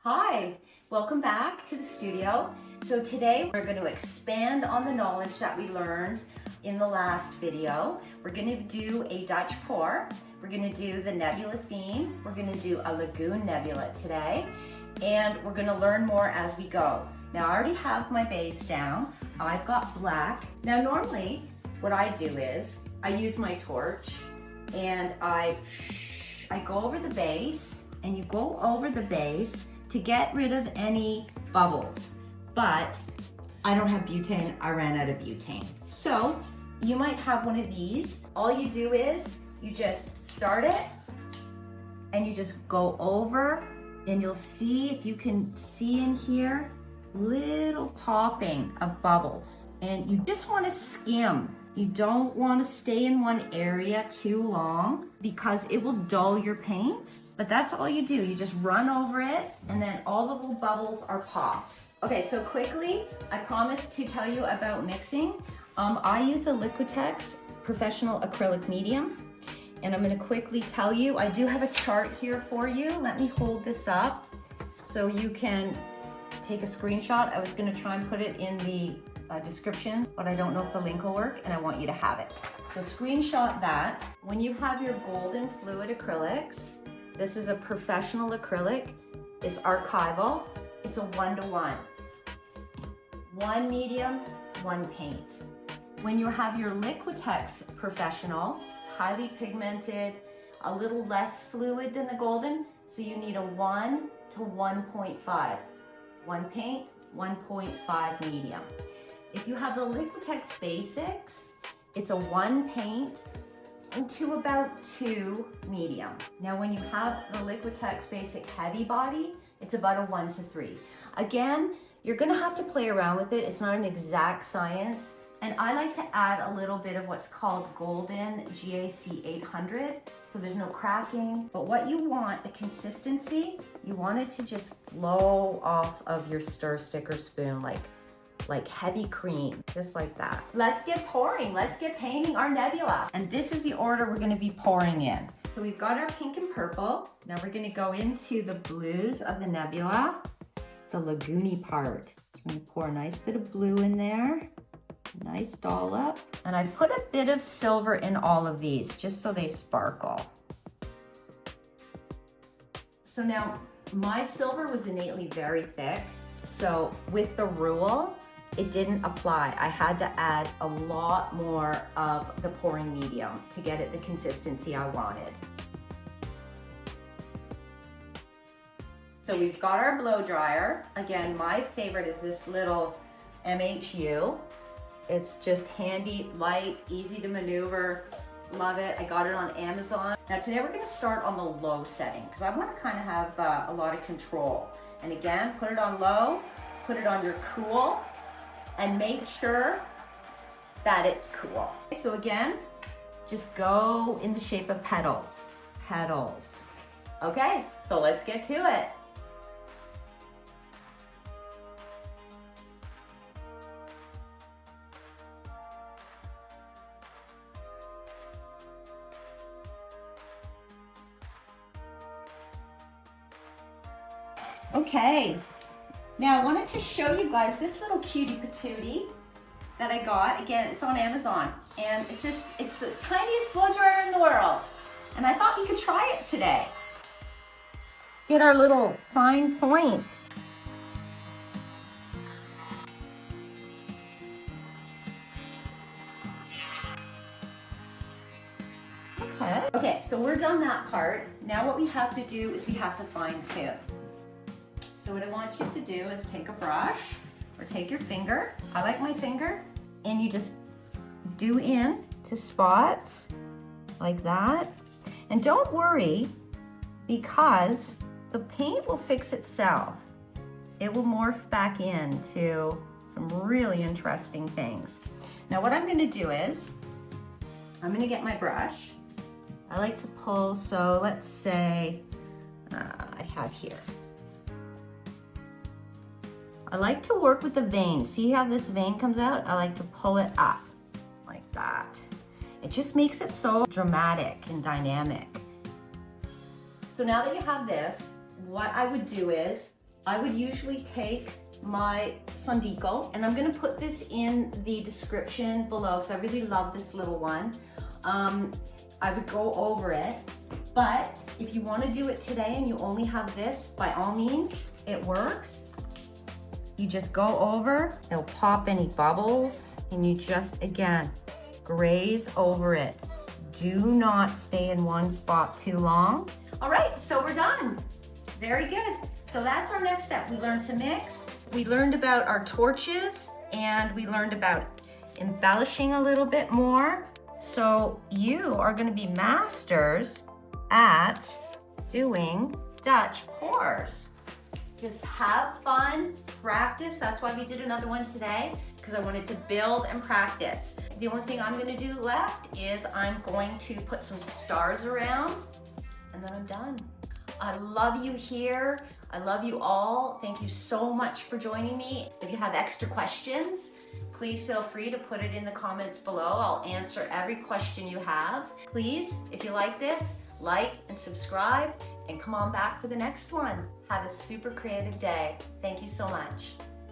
Hi, welcome back to the studio. So today we're going to expand on the knowledge that we learned in the last video. We're going to do a Dutch pour. We're going to do the nebula theme. We're going to do a lagoon nebula today. And we're going to learn more as we go. Now I already have my base down. I've got black. Now normally what I do is I use my torch and I go over the base, and you go over the base to get rid of any bubbles. But I don't have butane, I ran out of butane. So you might have one of these. All you do is you just start it and you just go over, and you'll see, if you can see in here, little popping of bubbles. And you just want to skim. You don't want to stay in one area too long because it will dull your paint. But that's all you do. You just run over it and then all the little bubbles are popped. Okay, so quickly, I promised to tell you about mixing. I use the Liquitex Professional Acrylic Medium. And I'm going to quickly tell you, I do have a chart here for you. Let me hold this up so you can take a screenshot. I was going to try and put it in the description, but I don't know if the link will work, and I want you to have it. So screenshot that. When you have your golden fluid acrylics, this is a professional acrylic. It's archival. It's a 1-to-1. One medium, one paint. When you have your Liquitex Professional, it's highly pigmented, a little less fluid than the golden, so you need a 1 to 1.5. One paint, 1.5 medium. If you have the Liquitex Basics, it's a 1 paint to about 2 medium. Now when you have the Liquitex Basic Heavy Body, it's about a 1 to 3. Again, you're gonna have to play around with it. It's not an exact science. And I like to add a little bit of what's called golden GAC 800, so there's no cracking. But what you want, the consistency, you want it to just flow off of your stir stick or spoon like heavy cream, just like that. Let's get pouring, let's get painting our nebula. And this is the order we're gonna be pouring in. So we've got our pink and purple. Now we're gonna go into the blues of the nebula, the lagoony part. So we're gonna pour a nice bit of blue in there. Nice dollop. And I've put a bit of silver in all of these just so they sparkle. So now my silver was innately very thick. So with the rule, it didn't apply. I had to add a lot more of the pouring medium to get it the consistency I wanted. So we've got our blow dryer. Again, my favorite is this little MHU. It's just handy, light, easy to maneuver. Love it. I got it on Amazon. Now today we're gonna start on the low setting because I want to kind of have a lot of control. And again, put it on low, put it on your cool, and make sure that it's cool. So again, just go in the shape of petals. Petals. Okay, so let's get to it. Okay, now I wanted to show you guys this little cutie patootie that I got. Again, it's on Amazon, and it's the tiniest blow dryer in the world. And I thought you could try it today. Get our little fine points. Okay, so we're done that part. Now what we have to do is we have to fine tune. So what I want you to do is take a brush or take your finger. I like my finger, and you just do in to spots like that. And don't worry, because the paint will fix itself. It will morph back into some really interesting things. Now what I'm gonna do is, I'm gonna get my brush. I like to pull, so let's say, I have here. I like to work with the vein. See how this vein comes out? I like to pull it up like that. It just makes it so dramatic and dynamic. So now that you have this, what I would do is I would usually take my Sondico, and I'm gonna put this in the description below because I really love this little one. I would go over it, but if you want to do it today and you only have this, by all means, it works. You just go over, it'll pop any bubbles, and you just, again, graze over it. Do not stay in one spot too long. All right, so we're done. Very good. So that's our next step. We learned to mix. We learned about our torches, and we learned about embellishing a little bit more. So you are going to be masters at doing Dutch pours. Just have fun, practice. That's why we did another one today, because I wanted to build and practice. The only thing I'm going to do left is I'm going to put some stars around, and then I'm done. I love you here. I love you all. Thank you so much for joining me. If you have extra questions, please feel free to put it in the comments below. I'll answer every question you have. Please, if you like this, like and subscribe, and come on back for the next one. Have a super creative day. Thank you so much.